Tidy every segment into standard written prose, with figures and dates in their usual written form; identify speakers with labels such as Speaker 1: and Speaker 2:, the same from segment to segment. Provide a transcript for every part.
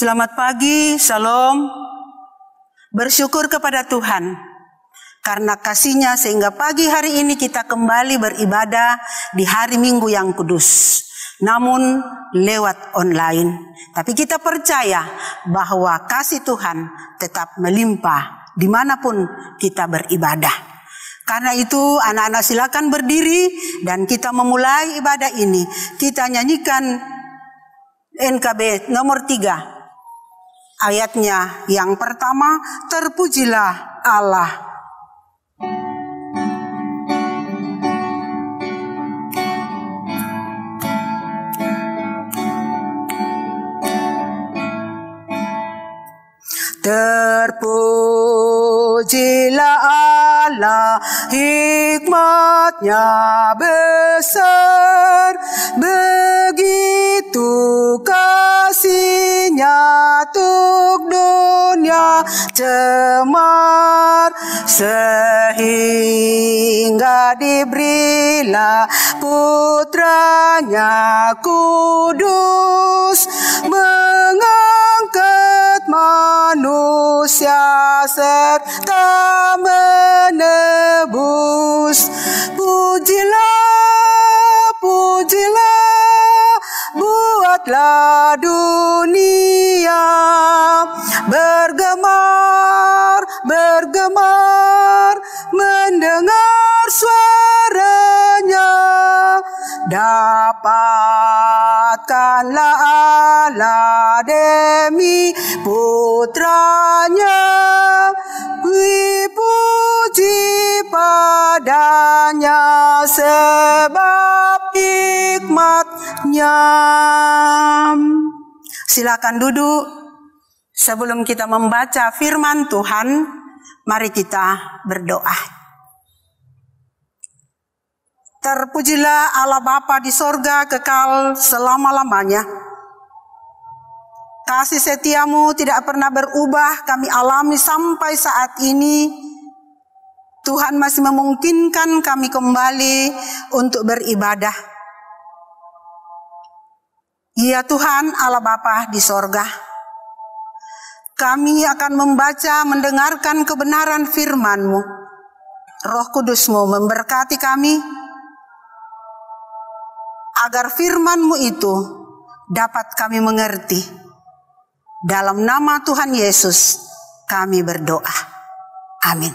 Speaker 1: Selamat pagi, Shalom. Bersyukur kepada Tuhan karena kasih-Nya sehingga pagi hari ini kita kembali beribadah di hari Minggu yang kudus. Namun lewat online. Tapi kita percaya bahwa kasih Tuhan tetap melimpah dimanapun kita beribadah. Karena itu anak-anak silakan berdiri dan kita memulai ibadah ini. Kita nyanyikan NKB nomor 3. Ayatnya yang pertama, terpujilah Allah. Terpujilah Allah, hikmat-Nya besar, begitu kasih-Nya untuk dunia cemar, sehingga diberilah putranya kudus, mengangkat manusia serta menebus. Pujilah, pujilah, buatlah dunia bergemar, bergemar, mendengar suaranya. Dapatkanlah Allah demi putranya, puji padanya sebab hikmat-Nya. Silakan duduk. Sebelum kita membaca firman Tuhan, mari kita berdoa. Terpujilah Allah Bapa di sorga kekal selama-lamanya. Kasih setia-Mu tidak pernah berubah kami alami sampai saat ini. Tuhan masih memungkinkan kami kembali untuk beribadah. Ya Tuhan Allah Bapa di sorga, kami akan membaca, mendengarkan kebenaran firman-Mu. Roh Kudus-Mu memberkati kami, agar firman-Mu itu dapat kami mengerti. Dalam nama Tuhan Yesus kami berdoa. Amin.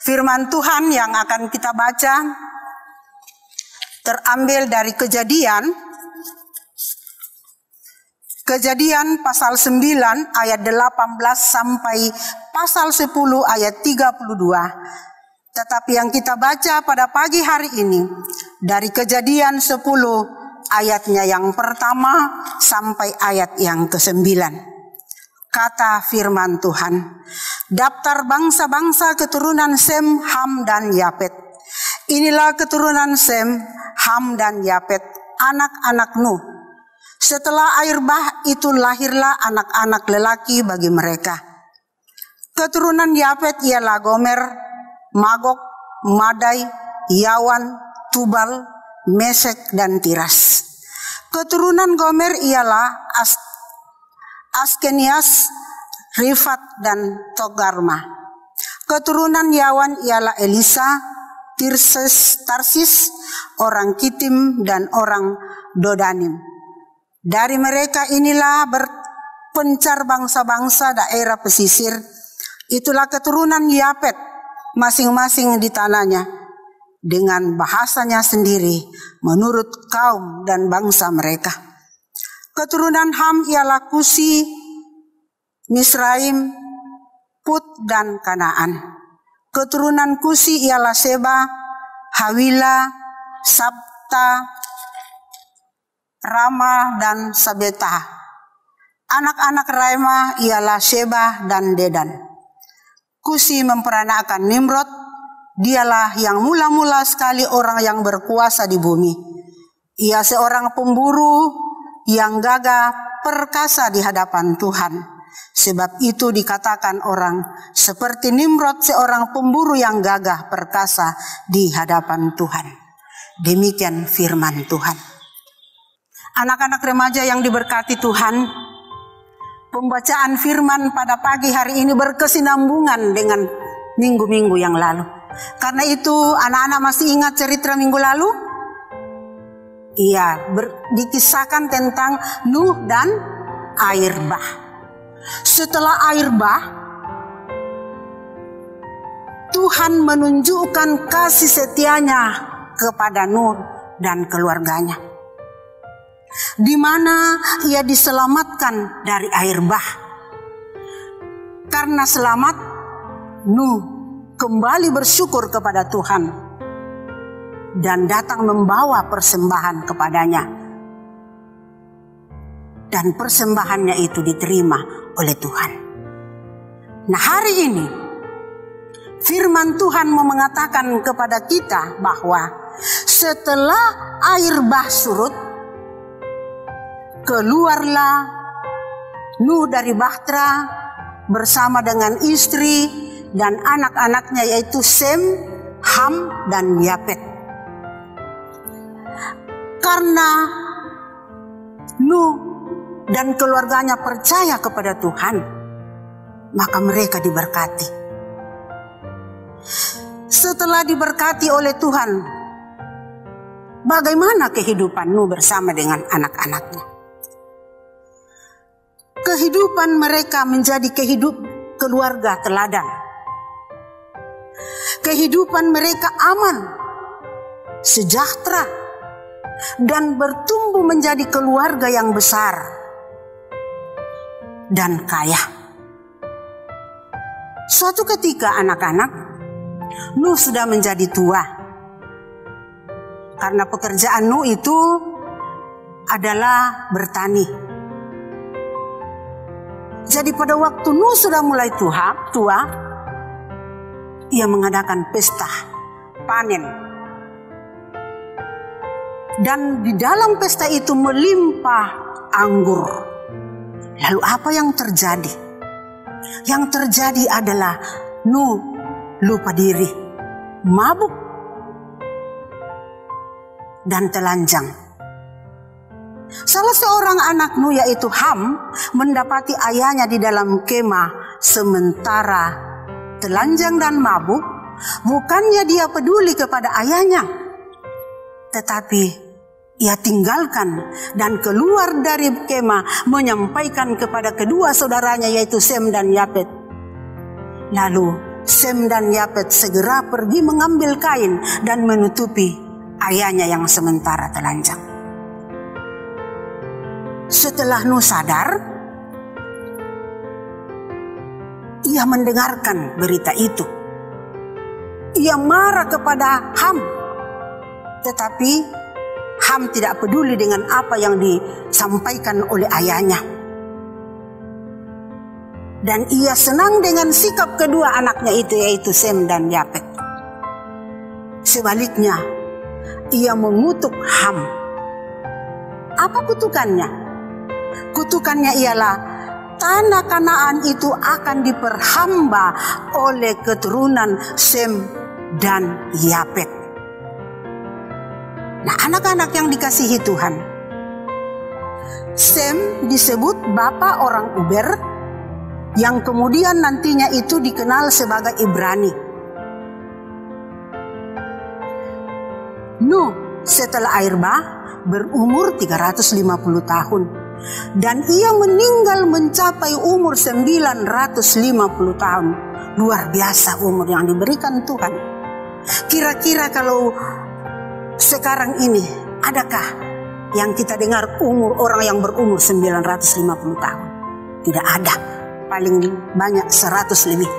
Speaker 1: Firman Tuhan yang akan kita baca terambil dari Kejadian pasal 9 ayat 18 sampai pasal 10 ayat 32. Tetapi yang kita baca pada pagi hari ini dari Kejadian 10 ayatnya yang pertama sampai ayat yang ke-9. Kata firman Tuhan, daftar bangsa-bangsa keturunan Sem, Ham, dan Yafet. Inilah keturunan Sem, Ham, dan Yafet, anak-anak Nuh. Setelah air bah itu lahirlah anak-anak lelaki bagi mereka. Keturunan Yafet ialah Gomer, Magog, Madai, Yawan, Tubal, Mesek, dan Tiras. Keturunan Gomer ialah Askenias, Rifat, dan Togarma. Keturunan Yawan ialah Elisa, Tarsis, orang Kitim, dan orang Dodanim. Dari mereka inilah berpencar bangsa-bangsa daerah pesisir. Itulah keturunan Yafet, masing-masing di tanahnya, dengan bahasanya sendiri menurut kaum dan bangsa mereka. Keturunan Ham ialah Kusi, Misraim, Put, dan Kanaan. Keturunan Kusi ialah Seba, Hawila, Sabta, Rama, dan Sabeta. Anak-anak Raima ialah Sheba dan Dedan. Kusi memperanakan Nimrod. Dialah yang mula-mula sekali orang yang berkuasa di bumi. Ia seorang pemburu yang gagah perkasa di hadapan Tuhan. Sebab itu dikatakan orang seperti Nimrod, seorang pemburu yang gagah perkasa di hadapan Tuhan. Demikian firman Tuhan. Anak-anak remaja yang diberkati Tuhan, pembacaan firman pada pagi hari ini berkesinambungan dengan minggu-minggu yang lalu. Karena itu anak-anak masih ingat cerita minggu lalu? Iya, dikisahkan tentang Nuh dan air bah. Setelah air bah, Tuhan menunjukkan kasih setianya kepada Nuh dan keluarganya, di mana ia diselamatkan dari air bah. Karena selamat, Nuh kembali bersyukur kepada Tuhan dan datang membawa persembahan kepadanya. Dan persembahannya itu diterima oleh Tuhan. Nah, hari ini firman Tuhan mau mengatakan kepada kita bahwa setelah air bah surut, keluarlah Nuh dari bahtera bersama dengan istri dan anak-anaknya, yaitu Sem, Ham, dan Yafet. Karena Nuh dan keluarganya percaya kepada Tuhan, maka mereka diberkati. Setelah diberkati oleh Tuhan, bagaimana kehidupan Nuh bersama dengan anak-anaknya? Kehidupan mereka menjadi keluarga teladan. Kehidupan mereka aman, sejahtera, dan bertumbuh menjadi keluarga yang besar dan kaya. Suatu ketika anak-anak Nuh sudah menjadi tua. Karena pekerjaan Nuh itu adalah bertani. Jadi pada waktu Nuh sudah mulai tua, ia mengadakan pesta panen. Dan di dalam pesta itu melimpah anggur. Lalu apa yang terjadi? Yang terjadi adalah Nuh lupa diri, mabuk, dan telanjang. Salah seorang anak Nuh, yaitu Ham, mendapati ayahnya di dalam kemah sementara telanjang dan mabuk. Bukannya dia peduli kepada ayahnya, tetapi ia tinggalkan dan keluar dari kemah menyampaikan kepada kedua saudaranya, yaitu Sem dan Yafet. Lalu Sem dan Yafet segera pergi mengambil kain dan menutupi ayahnya yang sementara telanjang. Setelah Nuh sadar, ia mendengarkan berita itu. Ia marah kepada Ham, tetapi Ham tidak peduli dengan apa yang disampaikan oleh ayahnya. Dan ia senang dengan sikap kedua anaknya itu, yaitu Sem dan Yafet. Sebaliknya, ia mengutuk Ham. Apa kutukannya? Kutukannya ialah tanah Kanaan itu akan diperhamba oleh keturunan Sem dan Yafet. Nah, anak-anak yang dikasihi Tuhan, Sem disebut bapa orang Uber, yang kemudian nantinya itu dikenal sebagai Ibrani. Nuh setelah air bah berumur 350 tahun. Dan ia meninggal mencapai umur 950 tahun. Luar biasa umur yang diberikan Tuhan. Kira-kira kalau sekarang ini, adakah yang kita dengar orang yang berumur 950 tahun? Tidak ada, paling banyak 100 lebih.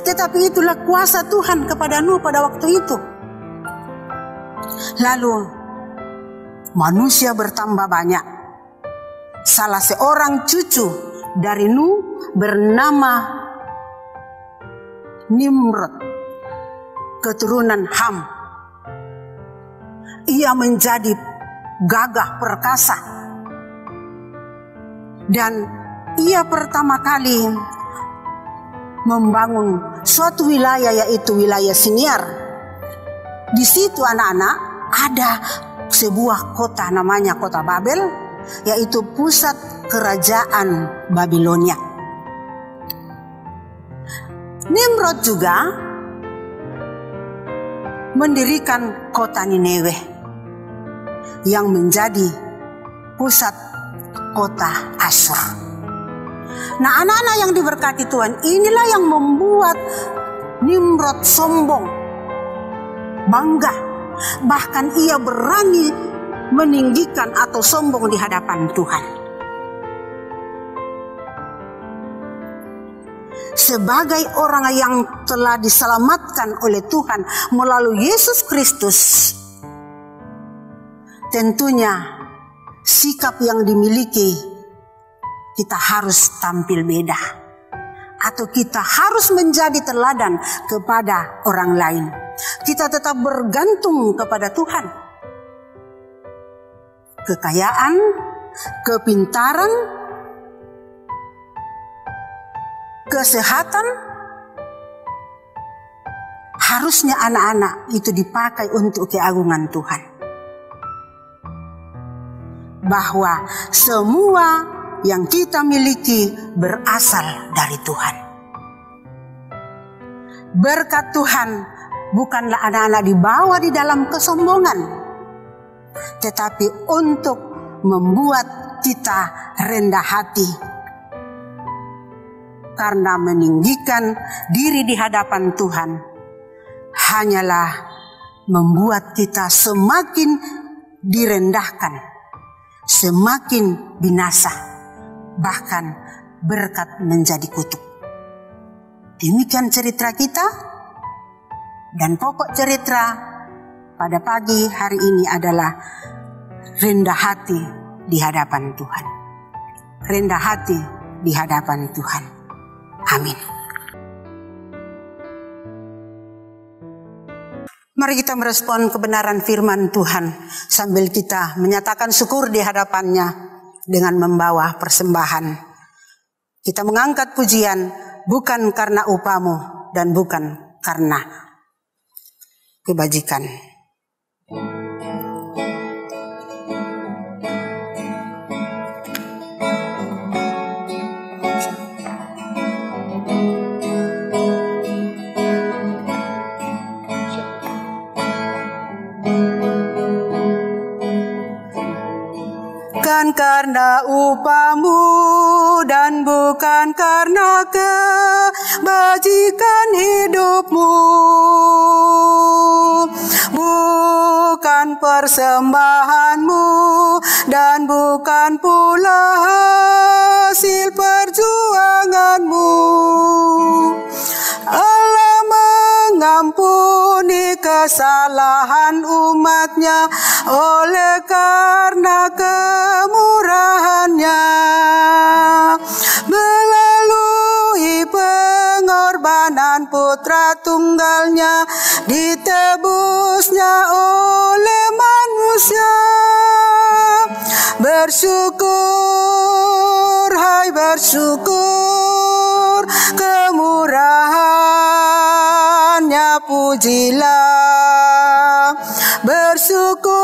Speaker 1: Tetapi itulah kuasa Tuhan kepada Nuh pada waktu itu. Lalu manusia bertambah banyak. Salah seorang cucu dari Nuh bernama Nimrod, keturunan Ham. Ia menjadi gagah perkasa. Dan ia pertama kali membangun suatu wilayah, yaitu wilayah Siniar. Di situ anak-anak ada sebuah kota namanya kota Babel, yaitu pusat kerajaan Babilonia. Nimrod juga mendirikan kota Nineveh yang menjadi pusat kota Asyur. Nah, anak-anak yang diberkati Tuhan, inilah yang membuat Nimrod sombong, bangga, bahkan ia berani meninggikan atau sombong di hadapan Tuhan. Sebagai orang yang telah diselamatkan oleh Tuhan melalui Yesus Kristus, tentunya sikap yang dimiliki kita harus tampil beda, atau kita harus menjadi teladan kepada orang lain. Kita tetap bergantung kepada Tuhan. Kekayaan, kepintaran, kesehatan, harusnya anak-anak itu dipakai untuk keagungan Tuhan. Bahwa semua yang kita miliki berasal dari Tuhan. Berkat Tuhan bukanlah anak-anak dibawa di dalam kesombongan, tetapi untuk membuat kita rendah hati. Karena meninggikan diri di hadapan Tuhan hanyalah membuat kita semakin direndahkan, semakin binasa, bahkan berkat menjadi kutuk. Demikian cerita kita, dan pokok cerita pada pagi hari ini adalah rendah hati di hadapan Tuhan. Rendah hati di hadapan Tuhan. Amin. Mari kita merespon kebenaran firman Tuhan sambil kita menyatakan syukur di hadapannya dengan membawa persembahan. Kita mengangkat pujian bukan karena upamu dan bukan karena kebajikan. Bukan karena upamu dan bukan karena kebajikan hidupmu, bukan persembahanmu dan bukan pula hasil perjuanganmu. Allah mengampuni kesalahan umatnya oleh karena kemurahannya, melalui pengorbanan putra tunggalnya, ditebusnya oleh manusia. Bersyukur, hai bersyukur, kemurahannya pujilah. Bersyukur,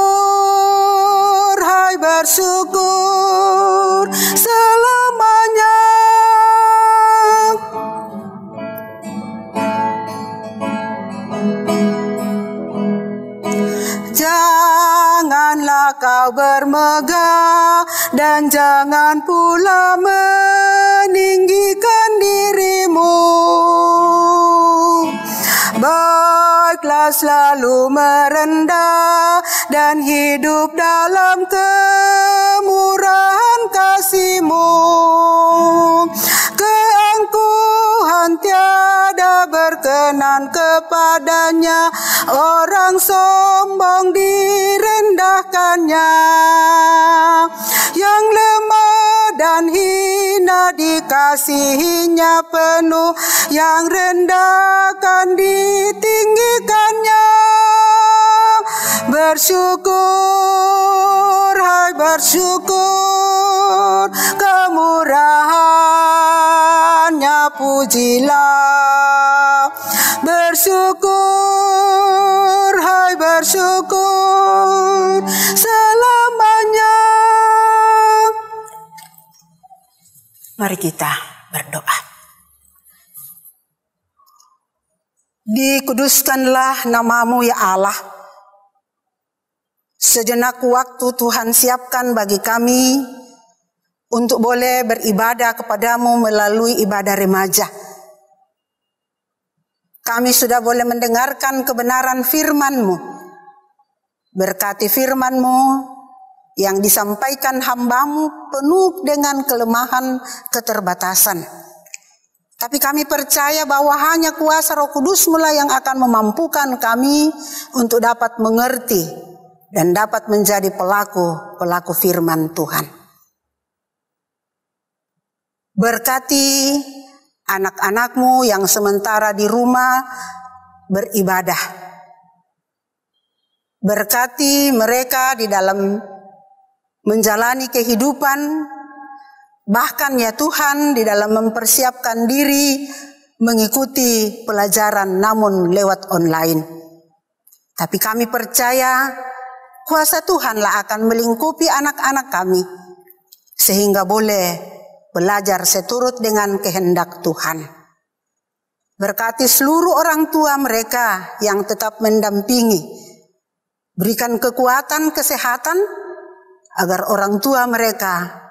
Speaker 1: hai bersyukur, selamanya. Janganlah kau bermegah dan jangan pula meninggikan dirimu. Baiklah selalu merendah dan hidup dalam kemurahan kasih-Mu. Keangkuhan tiada berkenan kepadanya, orang sombong direndahkannya. Yang lemah dan hina dikasihinya penuh, yang rendah akan ditinggikannya. Bersyukur, hai bersyukur, kemurahannya pujilah. Bersyukur, hai bersyukur, Mari kita berdoa. Dikuduskanlah nama-Mu ya Allah. Sejenak waktu Tuhan siapkan bagi kami untuk boleh beribadah kepadamu melalui ibadah remaja. Kami sudah boleh mendengarkan kebenaran firman-Mu. Berkati firman-Mu yang disampaikan hamba-Mu penuh dengan kelemahan keterbatasan. Tapi kami percaya bahwa hanya kuasa Roh Kudus-Mu lah yang akan memampukan kami untuk dapat mengerti dan dapat menjadi pelaku firman Tuhan. Berkati anak-anak-Mu yang sementara di rumah beribadah. Berkati mereka di dalam menjalani kehidupan, bahkan ya Tuhan di dalam mempersiapkan diri mengikuti pelajaran namun lewat online. Tapi kami percaya kuasa Tuhanlah akan melingkupi anak-anak kami sehingga boleh belajar seturut dengan kehendak Tuhan. Berkati seluruh orang tua mereka yang tetap mendampingi. Berikan kekuatan kesehatan agar orang tua mereka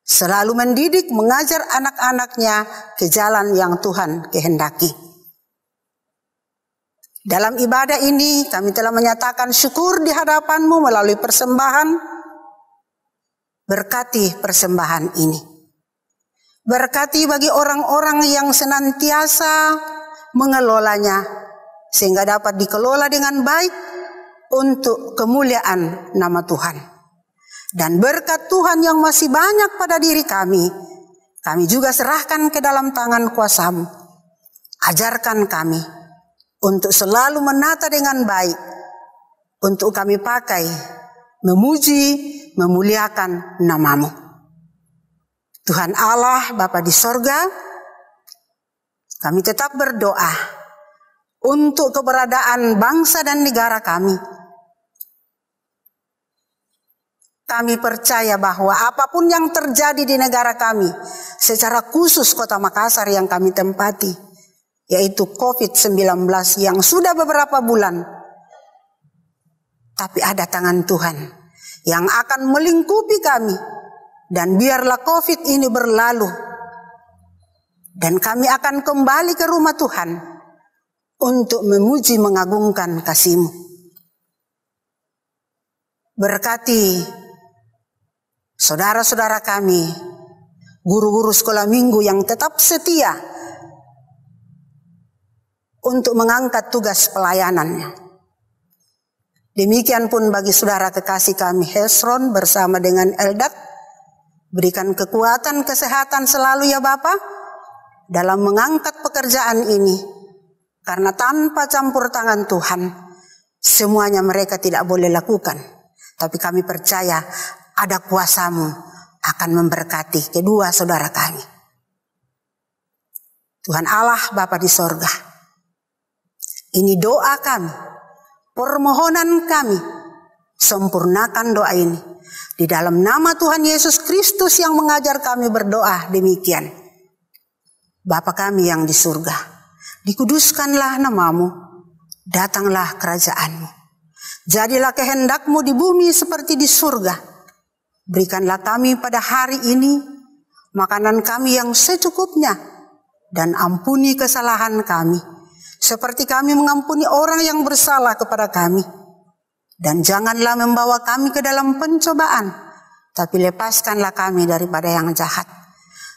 Speaker 1: selalu mendidik, mengajar anak-anaknya ke jalan yang Tuhan kehendaki. Dalam ibadah ini kami telah menyatakan syukur di hadapan-Mu melalui persembahan. Berkati persembahan ini. Berkati bagi orang-orang yang senantiasa mengelolanya sehingga dapat dikelola dengan baik untuk kemuliaan nama Tuhan. Dan berkat Tuhan yang masih banyak pada diri kami juga serahkan ke dalam tangan kuasa-Mu. Ajarkan kami untuk selalu menata dengan baik, untuk kami pakai, memuji, memuliakan nama-Mu. Tuhan Allah, Bapa di sorga, kami tetap berdoa untuk keberadaan bangsa dan negara kami. Kami percaya bahwa apapun yang terjadi di negara kami, secara khusus Kota Makassar yang kami tempati, yaitu COVID-19 yang sudah beberapa bulan, tapi ada tangan Tuhan yang akan melingkupi kami, dan biarlah COVID ini berlalu, dan kami akan kembali ke rumah Tuhan untuk memuji mengagungkan kasih-Mu. Berkati saudara-saudara kami, guru-guru sekolah minggu yang tetap setia untuk mengangkat tugas pelayanannya. Demikian pun bagi saudara kekasih kami Hesron bersama dengan Eldak, berikan kekuatan kesehatan selalu ya Bapa dalam mengangkat pekerjaan ini. Karena tanpa campur tangan Tuhan, semuanya mereka tidak boleh lakukan. Tapi kami percaya ada kuasa-Mu akan memberkati kedua saudara kami. Tuhan Allah Bapa di sorga, ini doa kami, permohonan kami, sempurnakan doa ini. Di dalam nama Tuhan Yesus Kristus yang mengajar kami berdoa demikian. Bapa kami yang di surga, dikuduskanlah nama-Mu, datanglah kerajaan-Mu. Jadilah kehendak-Mu di bumi seperti di surga. Berikanlah kami pada hari ini makanan kami yang secukupnya, dan ampuni kesalahan kami, seperti kami mengampuni orang yang bersalah kepada kami. Dan janganlah membawa kami ke dalam pencobaan, tapi lepaskanlah kami daripada yang jahat.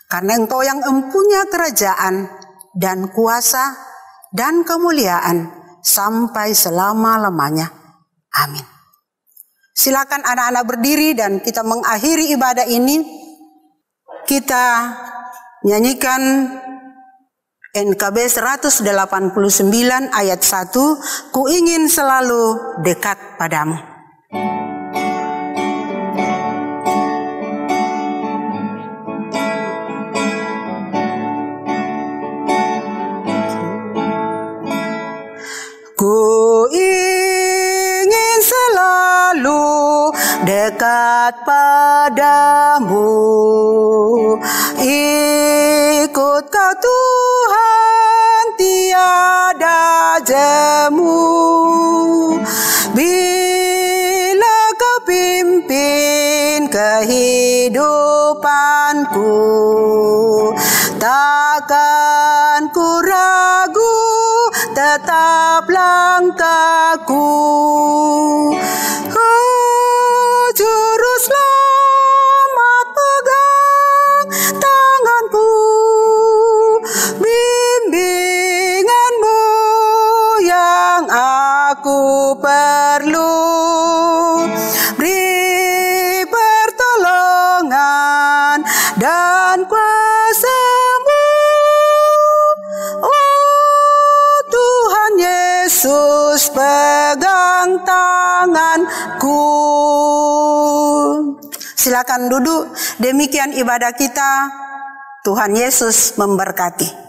Speaker 1: Karena Engkau yang empunya kerajaan dan kuasa dan kemuliaan sampai selama-lamanya. Amin. Silakan anak-anak berdiri dan kita mengakhiri ibadah ini. Kita nyanyikan NKB 189 ayat 1, Ku ingin selalu dekat padamu. Ku ingin selalu dekat dekat padamu. Ikut kau Tuhan, tiada jemu. Bila kau pimpin kehidupanku, takkan ku ragu, tetap langkahku. Juru selamat pegang tanganku, bimbinganmu yang aku perlu. Beri pertolongan dan kuasa-Mu, oh Tuhan Yesus, pegang tanganku. Silakan duduk. Demikian ibadah kita. Tuhan Yesus memberkati.